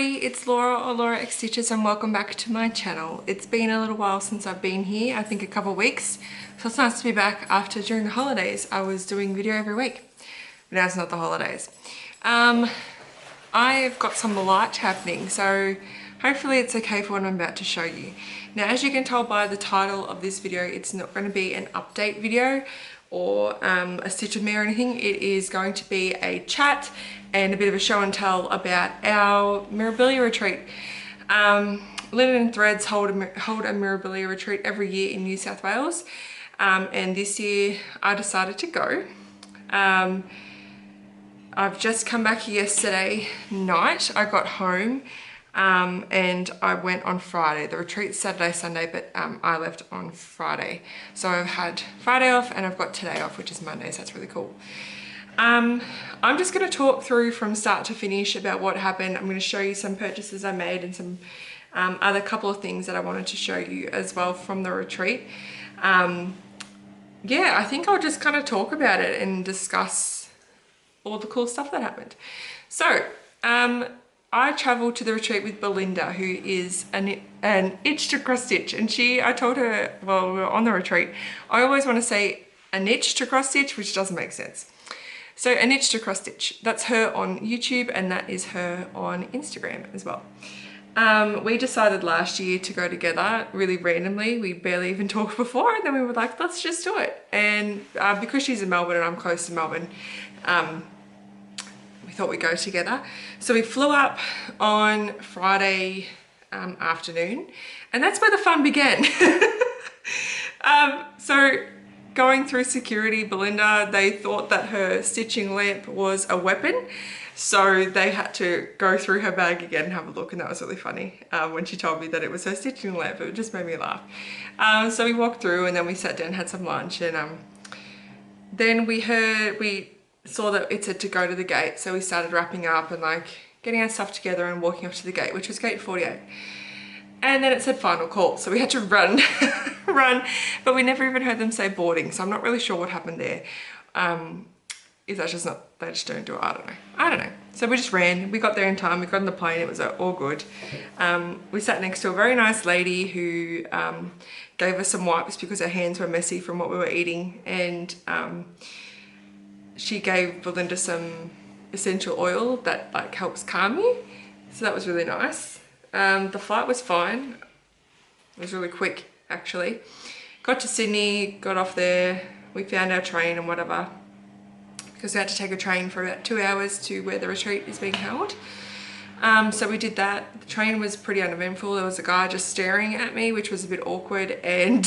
everybody, it's Laura or lauraxstitches and welcome back to my channel. It's been a little while since I've been here, I think a couple of weeks, so it's nice to be back after during the holidays. I was doing video every week, but now it's not the holidays. I've got some light happening, so hopefully it's okay for what I'm about to show you. Now, as you can tell by the title of this video, it's not going to be an update video or a stitch of me or anything. It is going to be a chat and a bit of a show and tell about our Mirabilia retreat. Linen and Threads hold a Mirabilia retreat every year in New South Wales, and this year I decided to go. I've just come back yesterday night. I got home and I went on Friday. The retreat's Saturday, Sunday, but I left on Friday. So I've had Friday off and I've got today off, which is Monday, so that's really cool. I'm just going to talk through from start to finish about what happened. I'm going to show you some purchases I made and some other couple of things that I wanted to show you as well from the retreat. Yeah, I think I'll just kind of talk about it and discuss all the cool stuff that happened. So, I travelled to the retreat with Belinda, who is an itch to cross stitch, and I told her, well, we were on the retreat, I always want to say an itch to cross stitch, which doesn't make sense. So an itch to cross stitch, that's her on YouTube and that is her on Instagram as well. We decided last year to go together really randomly. We barely even talked before, and then we were like, let's just do it. And because she's in Melbourne and I'm close to Melbourne, we thought we'd go together. So we flew up on Friday afternoon, and that's where the fun began. So going through security, Belinda, they thought that her stitching lamp was a weapon. So they had to go through her bag again and have a look, and that was really funny when she told me that it was her stitching lamp. It just made me laugh. So we walked through and then we sat down, had some lunch, and then we saw that it said to go to the gate. So we started wrapping up and like getting our stuff together and walking off to the gate, which was gate 48. And then it said final call. So we had to run, but we never even heard them say boarding. So I'm not really sure what happened there. Is that just not, they just don't do it? I don't know. So we just ran, we got there in time, we got on the plane, it was all good. We sat next to a very nice lady who gave us some wipes because her hands were messy from what we were eating, and she gave Belinda some essential oil that like helps calm you. So that was really nice. The flight was fine. It was really quick actually. Got to Sydney, got off there, we found our train and whatever, because we had to take a train for about 2 hours to where the retreat is being held. So we did that. The train was pretty uneventful. There was a guy just staring at me, which was a bit awkward, and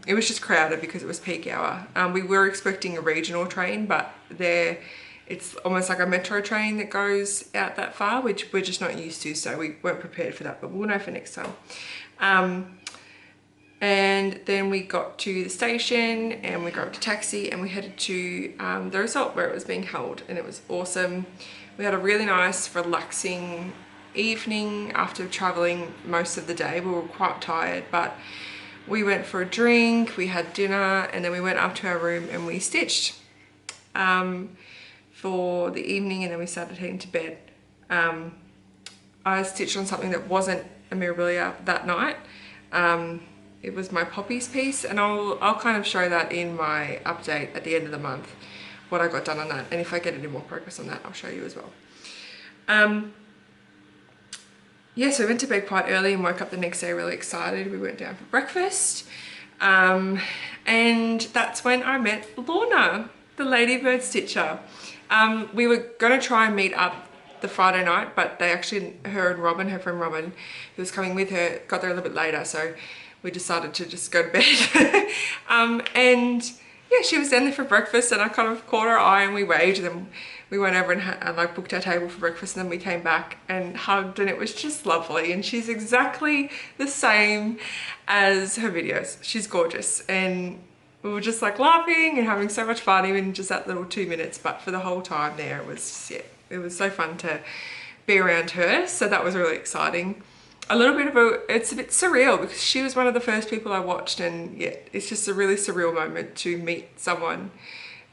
it was just crowded because it was peak hour. We were expecting a regional train, but it's almost like a metro train that goes out that far, which we're just not used to, so we weren't prepared for that, but we'll know for next time. And then we got to the station and we grabbed a taxi and we headed to the resort where it was being held, and it was awesome. We had a really nice relaxing evening after traveling most of the day. We were quite tired, but we went for a drink, we had dinner, and then we went up to our room and we stitched for the evening, and then we started heading to bed. I stitched on something that wasn't a Mirabilia that night. It was my poppies piece, and I'll kind of show that in my update at the end of the month, what I got done on that, and if I get any more progress on that, I'll show you as well. Yeah, so we went to bed quite early and woke up the next day really excited. We went down for breakfast, and that's when I met Lorna, the ladybird stitcher. We were going to try and meet up the Friday night, but they actually, her and Robin, her friend Robin, who was coming with her, got there a little bit later, so we decided to just go to bed. And yeah, she was down there for breakfast, and I kind of caught her eye and we waved, and then we went over and like booked our table for breakfast, and then we came back and hugged, and it was just lovely. And she's exactly the same as her videos. She's gorgeous, and we were just like laughing and having so much fun, even just that little 2 minutes, but for the whole time there, it was just, yeah, it was so fun to be around her. So that was really exciting. It's a bit surreal because she was one of the first people I watched, and yeah, it's just a really surreal moment to meet someone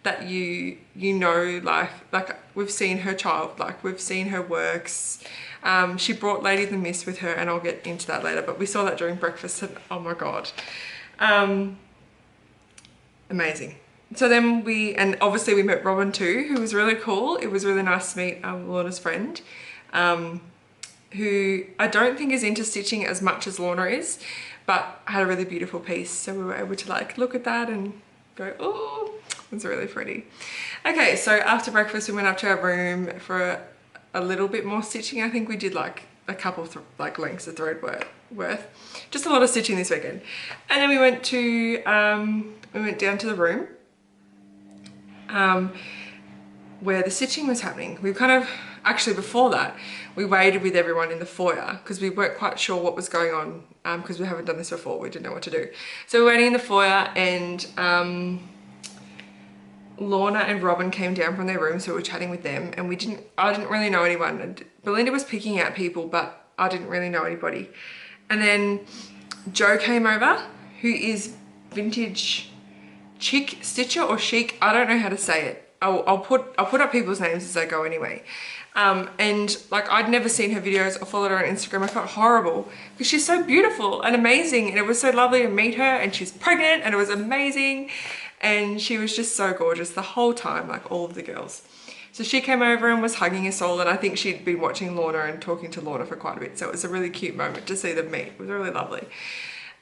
that you know, like we've seen her child, like we've seen her works. She brought Lady the Mist with her, and I'll get into that later, but we saw that during breakfast and oh my god, amazing. So then and obviously we met Robin too, who was really cool. It was really nice to meet Lorna's friend, who I don't think is into stitching as much as Lorna is, but had a really beautiful piece. So we were able to like look at that and go, oh, it's really pretty. Okay, so after breakfast we went up to our room for a little bit more stitching. I think we did like a couple of like lengths of thread worth. Just a lot of stitching this weekend. And then we went down to the room where the stitching was happening. We kind of, actually before that, we waited with everyone in the foyer because we weren't quite sure what was going on because we haven't done this before. We didn't know what to do. So we were waiting in the foyer, and Lorna and Robin came down from their room, so we were chatting with them, and I didn't really know anyone. And Belinda was picking out people, but I didn't really know anybody. And then Joe came over, who is vintage chic stitcher or chic, I don't know how to say it. I'll put up people's names as I go anyway. And like I'd never seen her videos or followed her on Instagram. I felt horrible because she's so beautiful and amazing, and it was so lovely to meet her, and she's pregnant, and it was amazing, and she was just so gorgeous the whole time, like all of the girls. So she came over and was hugging us all, and I think she'd been watching Lorna and talking to Lorna for quite a bit, so it was a really cute moment to see them meet. It was really lovely.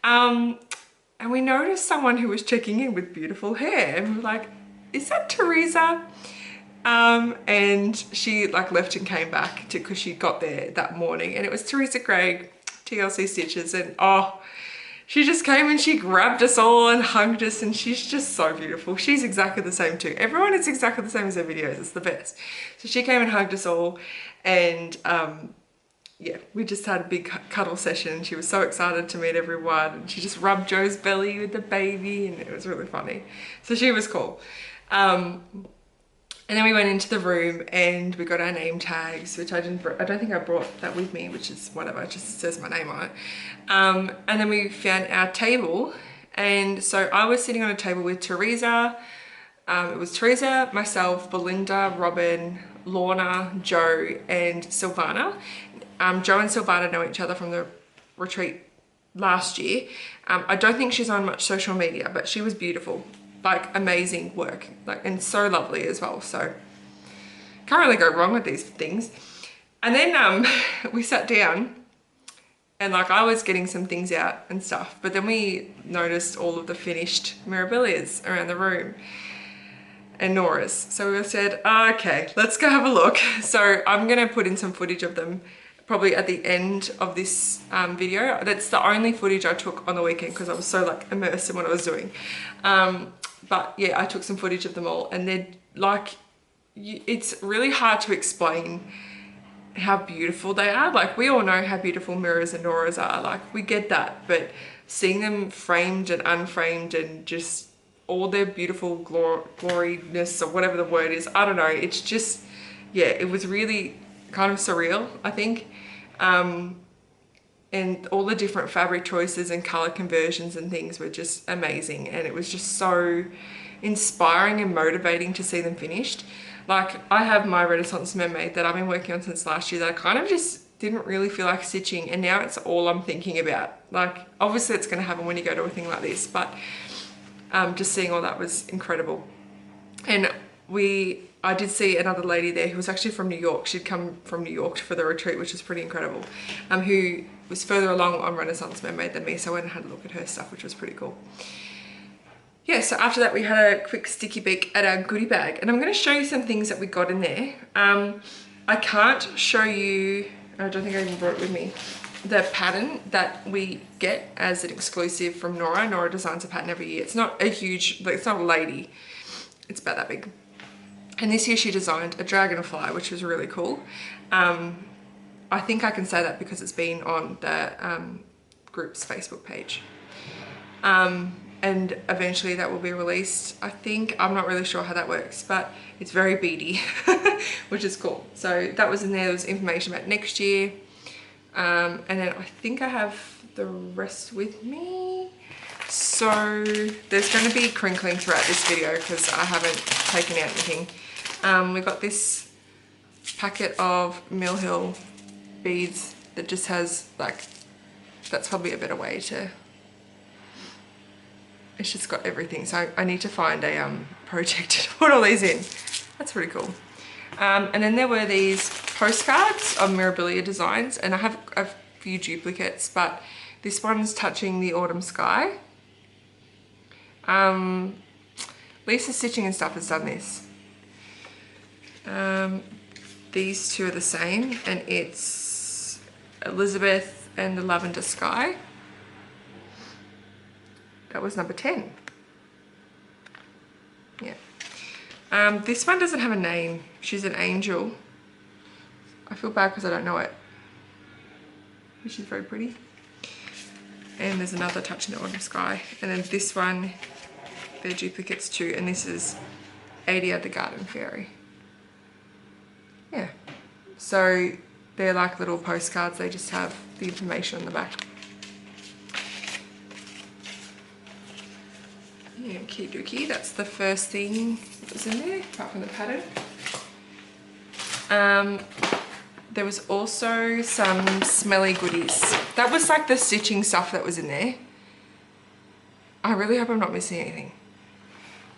And we noticed someone who was checking in with beautiful hair, and we were like, is that Theresa? And she like left and came back because she got there that morning, and it was Theresa Craig, TLC Stitches, and oh, she just came and she grabbed us all and hugged us, and she's just so beautiful. She's exactly the same too. Everyone is exactly the same as their videos. It's the best. So she came and hugged us all, and yeah, we just had a big cuddle session. She was so excited to meet everyone, and she just rubbed Joe's belly with the baby, and it was really funny. So she was cool. And then we went into the room and we got our name tags, which I don't think I brought that with me, which is whatever, it just says my name on it. And then we found our table, and so I was sitting on a table with Theresa. It was Theresa, myself, Belinda, Robin, Lorna, Joe, and Silvana. Joe and Silvana know each other from the retreat last year. I don't think she's on much social media, but she was beautiful, like amazing work, like, and so lovely as well. So can't really go wrong with these things. And then we sat down, and like I was getting some things out and stuff, but then we noticed all of the finished Mirabilias around the room and Nora's. So we said, okay, let's go have a look. So I'm gonna put in some footage of them probably at the end of this video. That's the only footage I took on the weekend because I was so like immersed in what I was doing. But yeah, I took some footage of them all, and they're like, it's really hard to explain how beautiful they are. Like we all know how beautiful Mirrors and Nora's are, like we get that, but seeing them framed and unframed and just all their beautiful gloriness, or whatever the word is, I don't know, it's just, yeah, it was really kind of surreal, I think. And all the different fabric choices and color conversions and things were just amazing, and it was just so inspiring and motivating to see them finished. Like I have my Renaissance Mermaid that I've been working on since last year that I kind of just didn't really feel like stitching, and now it's all I'm thinking about. Like obviously it's going to happen when you go to a thing like this, but just seeing all that was incredible. And I did see another lady there who was actually from New York. She'd come from New York for the retreat, which was pretty incredible, who was further along on Renaissance Mermaid than me, so I went and had a look at her stuff, which was pretty cool. Yeah, so after that we had a quick sticky beak at our goodie bag, and I'm going to show you some things that we got in there. I can't show you, I don't think I even brought it with me, the pattern that we get as an exclusive from Nora. Nora designs a pattern every year. It's not a huge, like it's not a lady, it's about that big. And this year she designed a dragonfly, which was really cool. I think I can say that because it's been on the group's Facebook page. And eventually that will be released, I think. I'm not really sure how that works, but it's very beady, which is cool. So that was in there. There was information about next year. And then I think I have the rest with me. So there's going to be crinkling throughout this video because I haven't taken out anything. We got this packet of Mill Hill beads that just has like, that's probably a better way to, it's just got everything. So I need to find a project to put all these in. That's pretty cool. And then there were these postcards of Mirabilia designs, and I have a few duplicates, but this one's touching the autumn sky. Lisa Stitching and Stuff has done this. These two are the same, and it's Elizabeth and the Lavender Sky. That was number 10. Yeah. This one doesn't have a name. She's an angel. I feel bad because I don't know it. She's very pretty. And there's another Touching the Autumn Sky. And then this one, they're duplicates too. And this is Adia the Garden Fairy. Yeah. So they're like little postcards. They just have the information on the back. Yeah, cute dookie. That's the first thing that was in there, apart from the pattern. There was also some smelly goodies. That was like the stitching stuff that was in there. I really hope I'm not missing anything.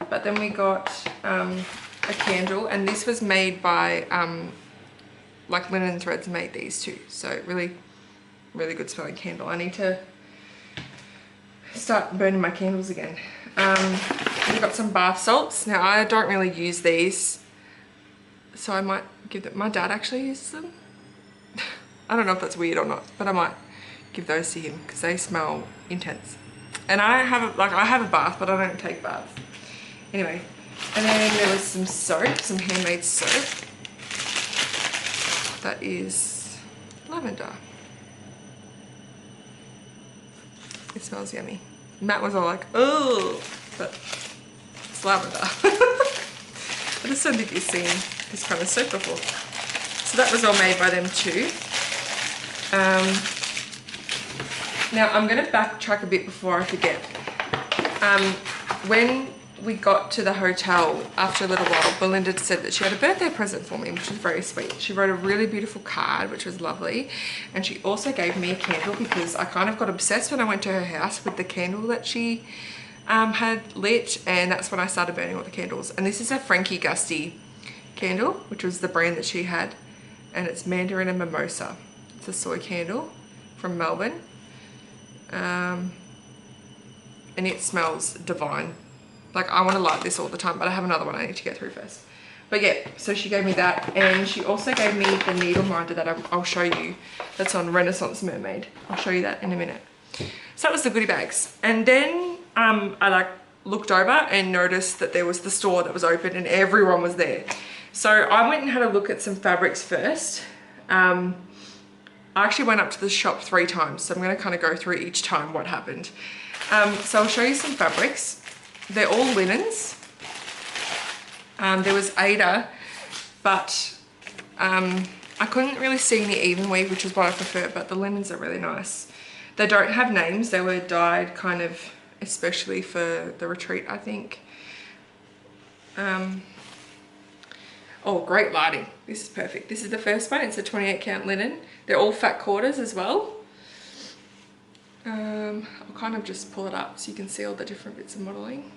But then we got a candle, and this was made by, like Linen Threads made these too. So really, really good smelling candle. I need to start burning my candles again. We got some bath salts. Now I don't really use these, so I might give them. My dad actually uses them. I don't know if that's weird or not, but I might give those to him because they smell intense. And I have I have a bath, but I don't take baths. Anyway, and then there was some soap, some handmade soap. That is lavender. It smells yummy. Matt was all like, oh, but it's lavender. I just don't think you've seen this kind of soap before. So that was all made by them too. Now I'm going to backtrack a bit before I forget. When we got to the hotel after a little while, Belinda said that she had a birthday present for me, which was very sweet. She wrote a really beautiful card, which was lovely. And she also gave me a candle because I kind of got obsessed when I went to her house with the candle that she had lit. And that's when I started burning all the candles. And this is a Frankie Gusty candle, which was the brand that she had. And it's Mandarin and Mimosa. It's a soy candle from Melbourne. And it smells divine. Like, I want to light this all the time, but I have another one I need to get through first. But yeah, so she gave me that, and she also gave me the needle minder that I'll show you. That's on Renaissance Mermaid. I'll show you that in a minute. So that was the goodie bags. And then I like looked over and noticed that there was the store that was open and everyone was there. So I went and had a look at some fabrics first. I actually went up to the shop 3 times, so I'm going to kind of go through each time what happened. So I'll show you some fabrics. They're all linens. There was Ada, but I couldn't really see any even weave, which is what I prefer, but the linens are really nice. They don't have names. They were dyed kind of especially for the retreat, I think. Oh, great lighting. This is perfect. This is the first one. It's a 28 count linen. They're all fat quarters as well. I'll kind of just pull it up so you can see all the different bits of modeling.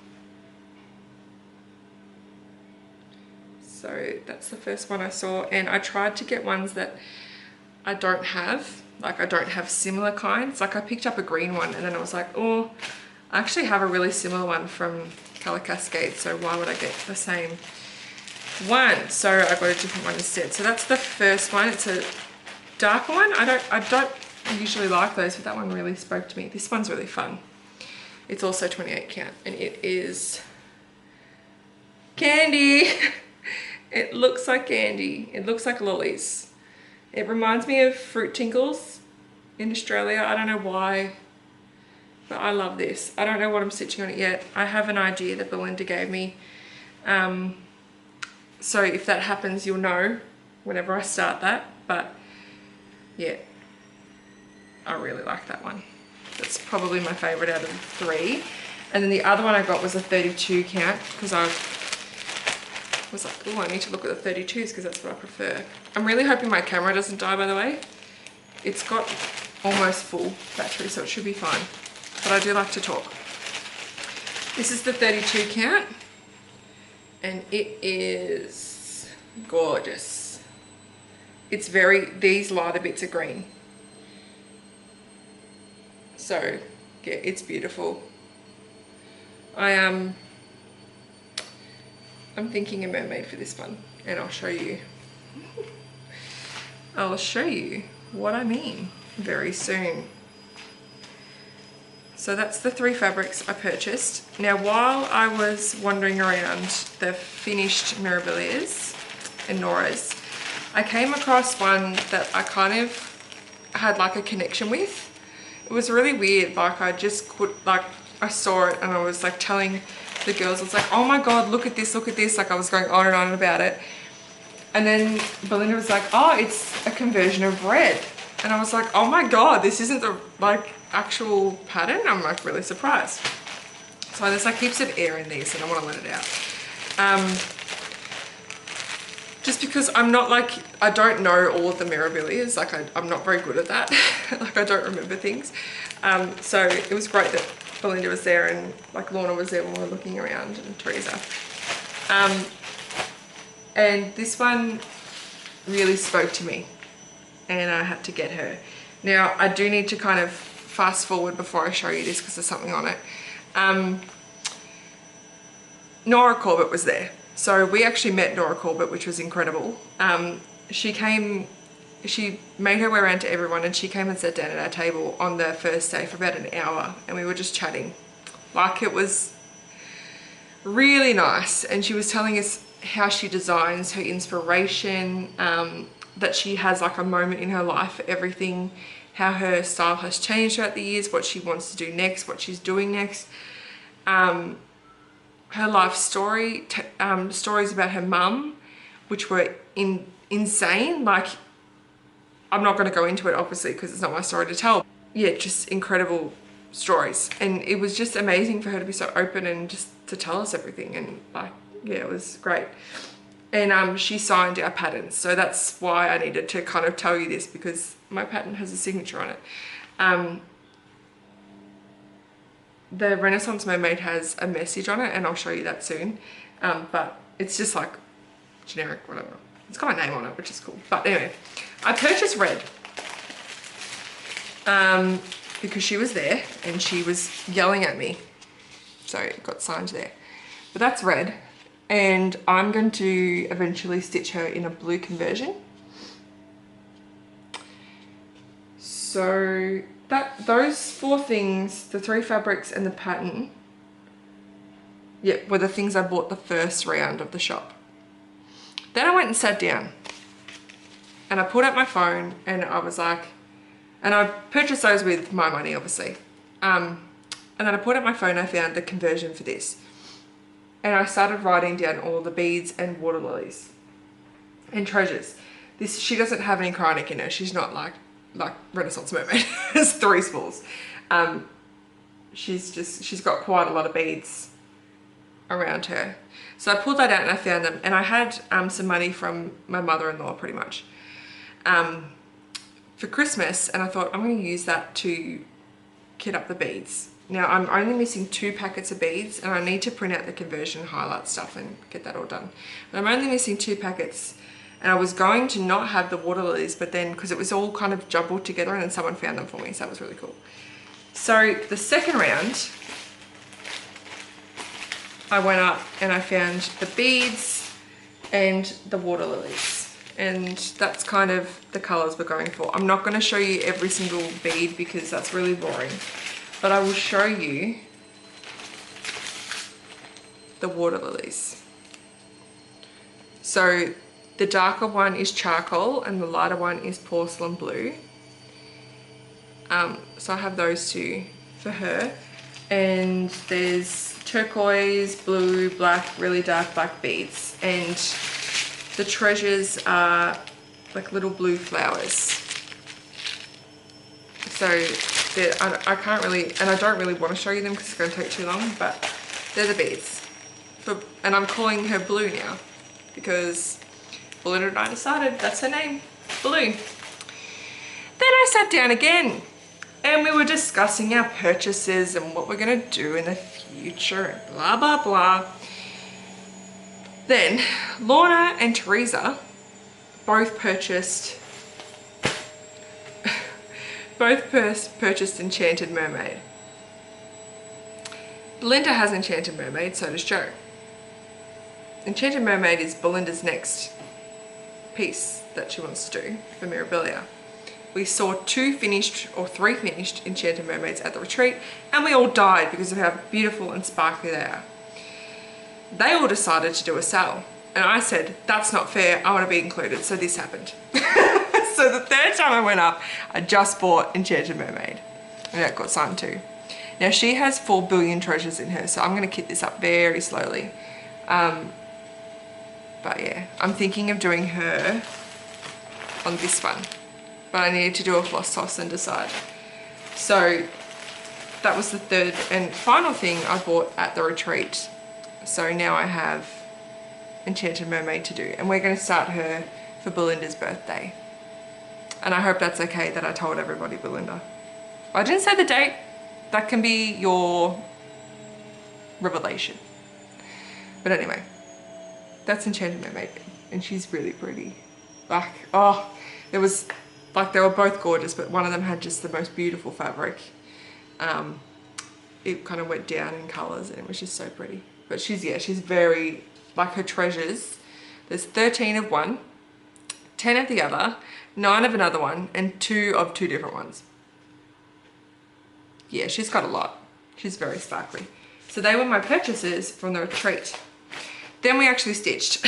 So that's the first one I saw, and I tried to get ones that I don't have. Like, I don't have similar kinds. Like, I picked up a green one and then I was like, oh, I actually have a really similar one from Colour Cascade, so why would I get the same one? So I got a different one instead. So that's the first one. It's a darker one. I don't usually like those, but that one really spoke to me. This one's really fun. It's also 28 count, and it is candy. It looks like candy. It looks like lollies. It reminds me of Fruit Tinkles in Australia. I don't know why, but I love this. I don't know what I'm stitching on it yet. I have an idea that Belinda gave me. So if that happens, you'll know whenever I start that. But yeah, I really like that one. That's probably my favorite out of the 3. And then the other one I got was a 32 count because I was like, oh, I need to look at the 32s because that's what I prefer. I'm really hoping my camera doesn't die, by the way. It's got almost full battery, so it should be fine. But I do like to talk. This is the 32 count, and it is gorgeous. It's these lighter bits are green. So, yeah, it's beautiful. I'm thinking a mermaid for this one, and I'll show you. I'll show you what I mean very soon. So that's the 3 fabrics I purchased. Now, while I was wandering around the finished Mirabilias and Noras, I came across one that I kind of had like a connection with. It was really weird. Like I saw it and I was like telling the girls, I was like, oh my God, look at this, look at this. Like I was going on and on about it. And then Belinda was like, oh, it's a conversion of red. And I was like, oh my God, this isn't the like actual pattern. I'm like really surprised. So there's like heaps of air in these and I want to let it out. Just because I'm not like, I don't know all of the Mirabilias. Like I'm not very good at that. Like I don't remember things. So it was great that Belinda was there and like Lorna was there when we were looking around, and Theresa. And this one really spoke to me and I had to get her. Now I do need to kind of fast forward before I show you this because there's something on it. Nora Corbett was there. So we actually met Nora Corbett, which was incredible. She made her way around to everyone and she came and sat down at our table on the first day for about an hour and we were just chatting. Like it was really nice, and she was telling us how she designs, her inspiration, that she has like a moment in her life for everything, how her style has changed throughout the years, what she wants to do next, what she's doing next. Her life story, stories about her mum, which were insane. Like, I'm not going to go into it obviously because it's not my story to tell. Yeah, just incredible stories, and it was just amazing for her to be so open and just to tell us everything, and like, yeah, it was great. And she signed our patterns, so that's why I needed to kind of tell you this, because my pattern has a signature on it. The Renaissance Mermaid has a message on it, and I'll show you that soon. But it's just like generic, whatever. It's got my name on it, which is cool. But anyway, I purchased red because she was there and she was yelling at me. So it got signed there. But that's red. And I'm going to eventually stitch her in a blue conversion. So those 4 things, the 3 fabrics and the pattern, yeah, were the things I bought the first round of the shop. Then I went and sat down and I pulled out my phone and I was like, and I purchased those with my money, obviously. And then I pulled out my phone, I found the conversion for this. And I started writing down all the beads and water lilies and treasures. She doesn't have any chronic in her. She's not like Renaissance Mermaid. It's 3 spools. She's got quite a lot of beads around her. So I pulled that out and I found them, and I had some money from my mother-in-law pretty much for Christmas, and I thought I'm going to use that to kit up the beads. Now I'm only missing 2 packets of beads, and I need to print out the conversion highlight stuff and get that all done. But I'm only missing 2 packets, and I was going to not have the water lilies, but then because it was all kind of jumbled together, and then someone found them for me, so that was really cool. So the second round, I went up and I found the beads and the water lilies, and that's kind of the colors we're going for. I'm not going to show you every single bead because that's really boring, but I will show you the water lilies. So the darker one is charcoal and the lighter one is porcelain blue. So I have those 2 for her, and there's turquoise, blue, black, really dark black beads, and the treasures are like little blue flowers. So I can't really, and I don't really want to show you them because it's going to take too long, but they're the beads. And I'm calling her Blue now because Belinda and I decided that's her name, Blue. Then I sat down again and we were discussing our purchases and what we're going to do in the future and blah, blah, blah. Then Lorna and Theresa both purchased Enchanted Mermaid. Belinda has Enchanted Mermaid, so does Joe. Enchanted Mermaid is Belinda's next piece that she wants to do for Mirabilia. We saw 2 finished or 3 finished Enchanted Mermaids at the retreat and we all died because of how beautiful and sparkly they are. They all decided to do a sale and I said, that's not fair, I want to be included, so this happened. So the 3rd time I went up, I just bought Enchanted Mermaid and that got signed too. Now she has 4 billion treasures in her, so I'm going to kit this up very slowly. But yeah, I'm thinking of doing her on this one, but I needed to do a floss toss and decide. So that was the 3rd and final thing I bought at the retreat. So now I have Enchanted Mermaid to do, and we're going to start her for Belinda's birthday. And I hope that's okay that I told everybody Belinda. I didn't say the date. That can be your revelation. But anyway, that's Enchanted Mermaid and she's really pretty. Like, oh, there was, like, they were both gorgeous, but one of them had just the most beautiful fabric. It kind of went down in colors and it was just so pretty. But she's, yeah, she's very, like, her treasures, there's 13 of one, 10 of the other, 9 of another one, and 2 of 2 different ones. Yeah, she's got a lot. She's very sparkly. So they were my purchases from the retreat. Then we actually stitched.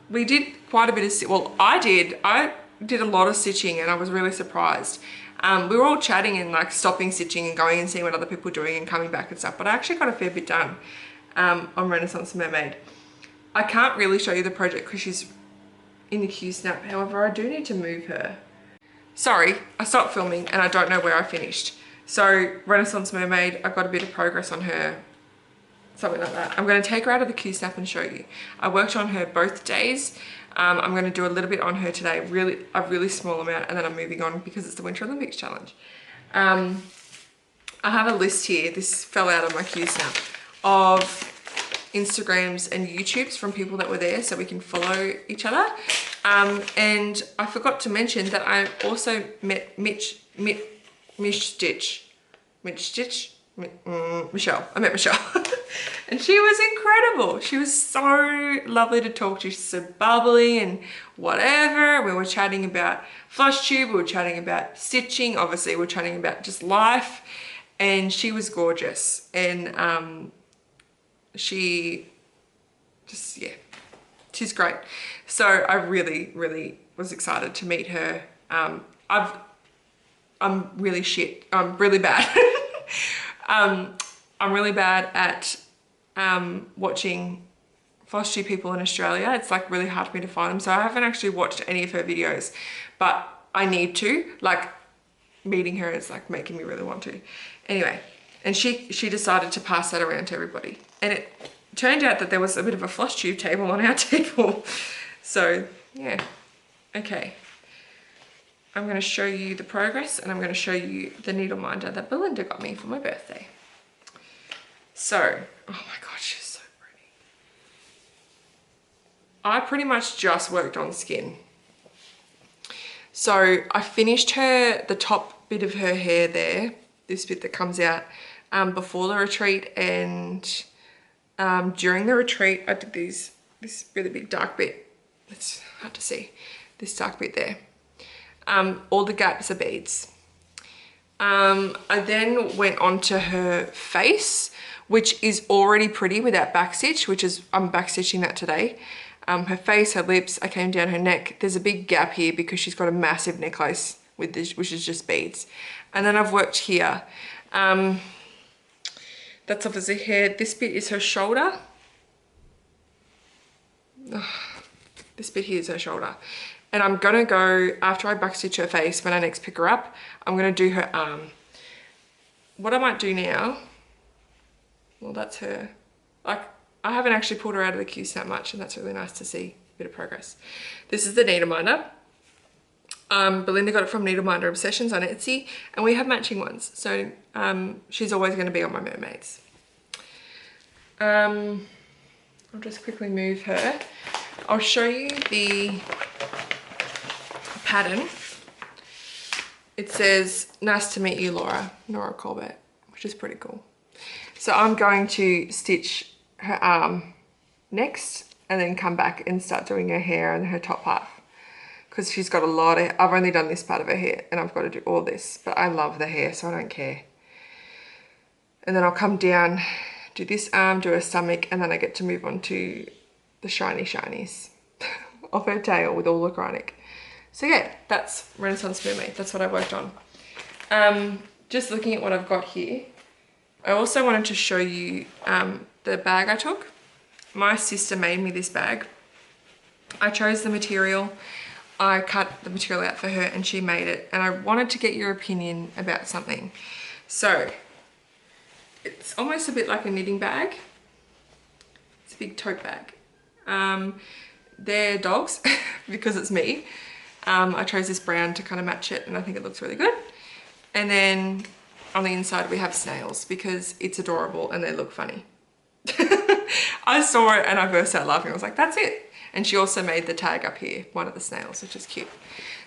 We did quite a bit of, well, I did a lot of stitching and I was really surprised. We were all chatting and like stopping stitching and going and seeing what other people were doing and coming back and stuff, but I actually got a fair bit done on Renaissance Mermaid. I can't really show you the project because she's in the Q-snap. However, I do need to move her. Sorry, I stopped filming and I don't know where I finished. So Renaissance Mermaid, I got a bit of progress on her, something like that. I'm going to take her out of the Q-snap and show you. I worked on her both days. I'm going to do a little bit on her today, a really small amount, and then I'm moving on because it's the Winter Olympics challenge. I have a list here, this fell out of my Q-snap, of Instagrams and YouTubes from people that were there so we can follow each other. And I forgot to mention that I also met Michelle. I met Michelle and she was incredible. She was so lovely to talk to. She's so bubbly and whatever. We were chatting about flush tube, we were chatting about stitching, obviously we were chatting about just life, and she was gorgeous. And she just, yeah, she's great. So I really was excited to meet her. I'm really shit. I'm really bad. I'm really bad at watching foster people in Australia. It's like really hard for me to find them. So I haven't actually watched any of her videos, but I need to. Like, meeting her is like making me really want to. Anyway, and she decided to pass that around to everybody. And it turned out that there was a bit of a flush tube table on our table. So yeah, okay. I'm going to show you the progress and I'm going to show you the needle minder that Belinda got me for my birthday. So, oh my God, she's so pretty. I pretty much just worked on skin. So I finished the top bit of her hair there, this bit that comes out before the retreat, and during the retreat I did this really big dark bit. It's hard to see, this dark bit there. All the gaps are beads. I then went on to her face, which is already pretty without backstitch, which is, I'm backstitching that today. Her face, her lips, I came down her neck. There's a big gap here because she's got a massive necklace with this, which is just beads. And then I've worked here. That's obviously hair. This bit is her shoulder. Oh, this bit here is her shoulder. And I'm gonna go, after I backstitch her face, when I next pick her up, I'm gonna do her arm. What I might do now, well, that's her. Like, I haven't actually pulled her out of the queues that much, and that's really nice to see a bit of progress. This is the needle minder. Belinda got it from Needleminder Obsessions on Etsy, and we have matching ones. So she's always going to be on my mermaids. I'll just quickly move her. I'll show you the pattern. It says, "Nice to meet you, Laura," Nora Corbett, which is pretty cool. So I'm going to stitch her arm next, and then come back and start doing her hair and her top half. Because she's got a lot of, I've only done this part of her hair and I've got to do all this, but I love the hair, so I don't care. And then I'll come down, do this arm, do her stomach, and then I get to move on to the shiny shinies of her tail with all the chronic. So yeah, that's Renaissance Mermaid. That's what I worked on. Just looking at what I've got here, I also wanted to show you the bag I took. My sister made me this bag. I chose the material. I cut the material out for her and she made it, and I wanted to get your opinion about something. So it's almost a bit like a knitting bag. It's a big tote bag. They're dogs because it's me. I chose this brown to kind of match it, and I think it looks really good. And then on the inside we have snails because it's adorable and they look funny. I saw it and I burst out laughing. I was like, that's it. And she also made the tag up here, one of the snails, which is cute.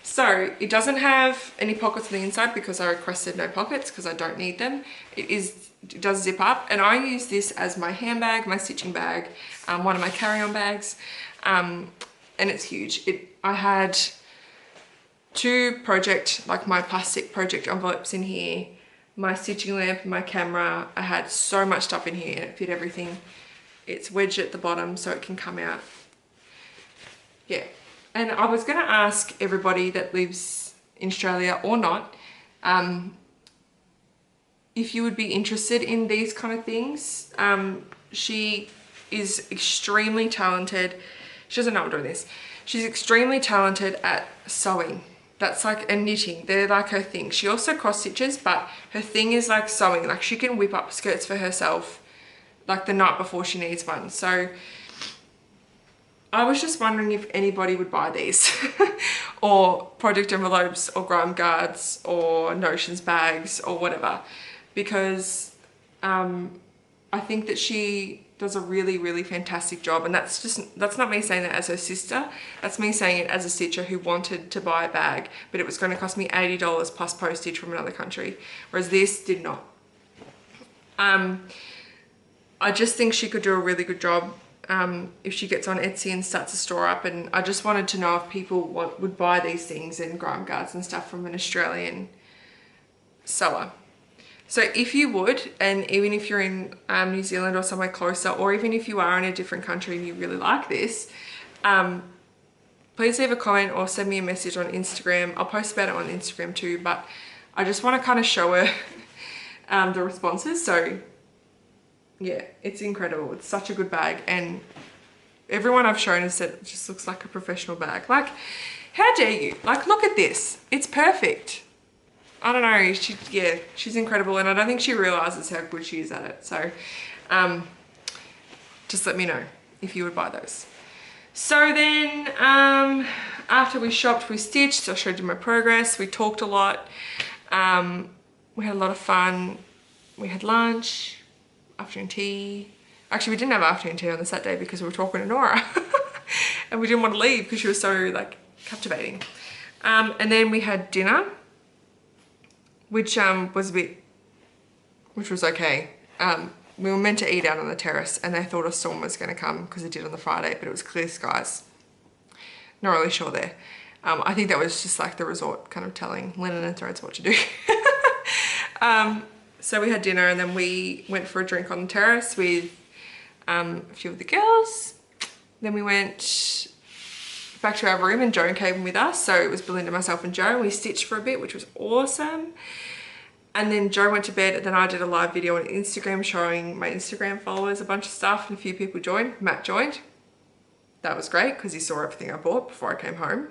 So it doesn't have any pockets on the inside because I requested no pockets because I don't need them. It does zip up, and I use this as my handbag, my stitching bag, one of my carry-on bags, and it's huge. I had two my plastic project envelopes in here, my stitching lamp, my camera. I had so much stuff in here and it fit everything. It's wedged at the bottom so it can come out. Yeah, and I was going to ask everybody that lives in Australia or not, if you would be interested in these kind of things. She is extremely talented. She doesn't know I'm doing this. She's extremely talented at sewing. That's like, and knitting. They're like her thing. She also cross stitches, but her thing is like sewing. Like she can whip up skirts for herself like the night before she needs one. So I was just wondering if anybody would buy these or project envelopes or grime guards or notions bags or whatever, because I think that she does a really, really fantastic job. And that's not me saying that as her sister. That's me saying it as a stitcher who wanted to buy a bag, but it was going to cost me $80 plus postage from another country, whereas this did not. I just think she could do a really good job if she gets on Etsy and starts a store up, and I just wanted to know if people would buy these things and grime guards and stuff from an Australian sewer. So if you would, and even if you're in New Zealand or somewhere closer, or even if you are in a different country and you really like this, please leave a comment or send me a message on Instagram. I'll post about it on Instagram too, but I just want to kind of show her the responses. So yeah, it's incredible. It's such a good bag, and everyone I've shown has said it just looks like a professional bag. Like, how dare you? Like, look at this. It's perfect. I don't know. She's incredible, and I don't think she realizes how good she is at it. So just let me know if you would buy those. So then after we shopped, we stitched. I showed you my progress. We talked a lot. We had a lot of fun. We had lunch, afternoon tea. Actually, we didn't have afternoon tea on the Saturday because we were talking to Nora and we didn't want to leave because she was so like captivating. And then we had dinner, which was okay. We were meant to eat out on the terrace, and they thought a storm was going to come because it did on the Friday, but it was clear skies. Not really sure there. I think that was just like the resort kind of telling Linen and Threads what to do. So we had dinner, and then we went for a drink on the terrace with a few of the girls. Then we went back to our room, and Joan came with us. So it was Belinda, myself and Joe. We stitched for a bit, which was awesome. And then Joe went to bed, and then I did a live video on Instagram showing my Instagram followers a bunch of stuff, and a few people joined. Matt joined. That was great because he saw everything I bought before I came home.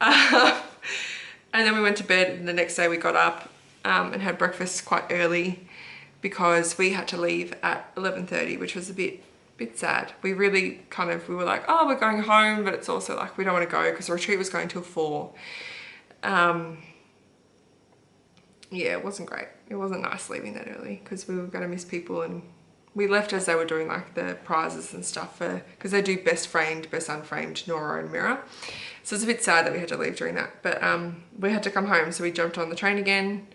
And then we went to bed, and the next day we got up and had breakfast quite early because we had to leave at 11:30, which was a bit sad. We really we were like, oh, we're going home, but it's also like we don't want to go because the retreat was going till 4. Yeah, it wasn't great. It wasn't nice leaving that early because we were going to miss people, and we left as they were doing like the prizes and stuff because they do best framed, best unframed, Nora and Mirror. So it's a bit sad that we had to leave during that, but we had to come home, so we jumped on the train again,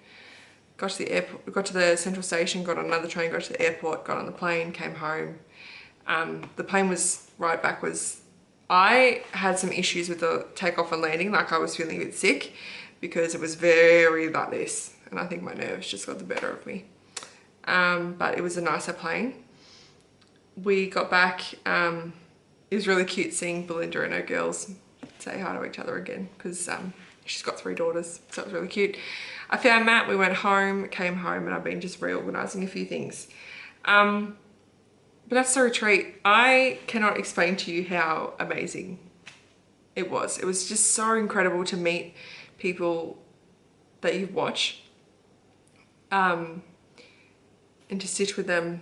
got to the airport, got to the central station, got on another train, got to the airport, got on the plane, came home. The plane ride back was, I had some issues with the takeoff and landing, like I was feeling a bit sick because it was very like this, and I think my nerves just got the better of me. But it was a nicer plane. We got back, it was really cute seeing Belinda and her girls say hi to each other again because she's got 3 daughters, so it was really cute. I found Matt, we went home, came home, and I've been just reorganising a few things. But that's the retreat. I cannot explain to you how amazing it was. It was just so incredible to meet people that you watch and to sit with them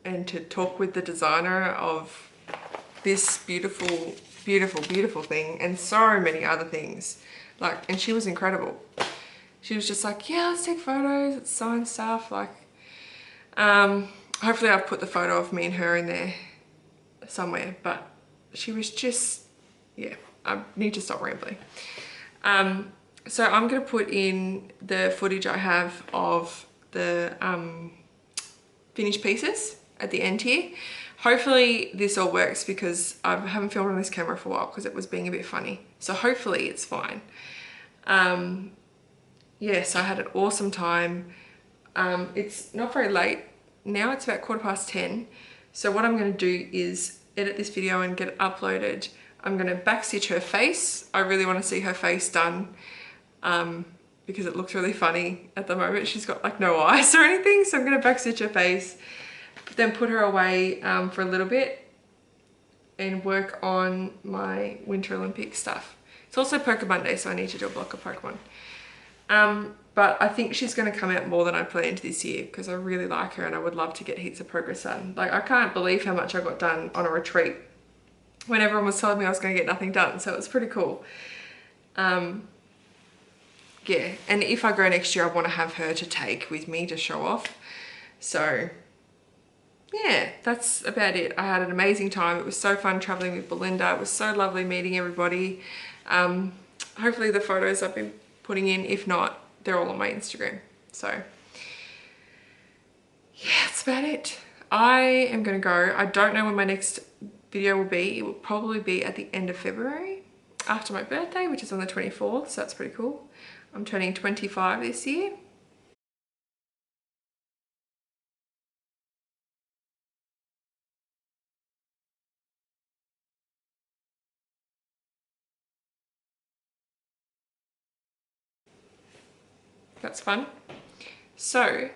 and to talk with the designer of this beautiful, beautiful, beautiful thing and so many other things. And she was incredible. She was just like, yeah, let's take photos, let's sign stuff. Hopefully I've put the photo of me and her in there somewhere, but she was just, yeah, I need to stop rambling. So I'm going to put in the footage I have of the finished pieces at the end here. Hopefully this all works because I haven't filmed on this camera for a while because it was being a bit funny. So hopefully it's fine. Yeah, so I had an awesome time. It's not very late. Now it's about 10:15. So what I'm going to do is edit this video and get it uploaded. I'm going to backstitch her face. I really want to see her face done because it looks really funny at the moment. She's got like no eyes or anything. So I'm going to backstitch her face, then put her away for a little bit and work on my Winter Olympics stuff. It's also Poker Monday, so I need to do a block of Pokemon. But I think she's going to come out more than I planned this year because I really like her and I would love to get heaps of progress done. Like, I can't believe how much I got done on a retreat when everyone was telling me I was going to get nothing done. So it was pretty cool. Yeah, and if I go next year, I want to have her to take with me to show off. So yeah, that's about it. I had an amazing time. It was so fun traveling with Belinda. It was so lovely meeting everybody. Hopefully the photos I've been putting in, if not, they're all on my Instagram. So yeah, that's about it. I am gonna go. I don't know when my next video will be. It will probably be at the end of February after my birthday, which is on the 24th, so that's pretty cool. I'm turning 25 this year. That's fun. So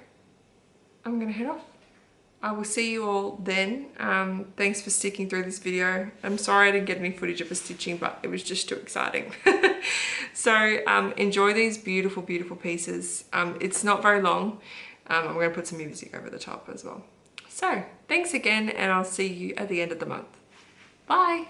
I'm gonna head off. I will see you all then. Thanks for sticking through this video. I'm sorry I didn't get any footage of the stitching, but it was just too exciting. So enjoy these beautiful, beautiful pieces. It's not very long. I'm gonna put some music over the top as well. So thanks again, and I'll see you at the end of the month. Bye.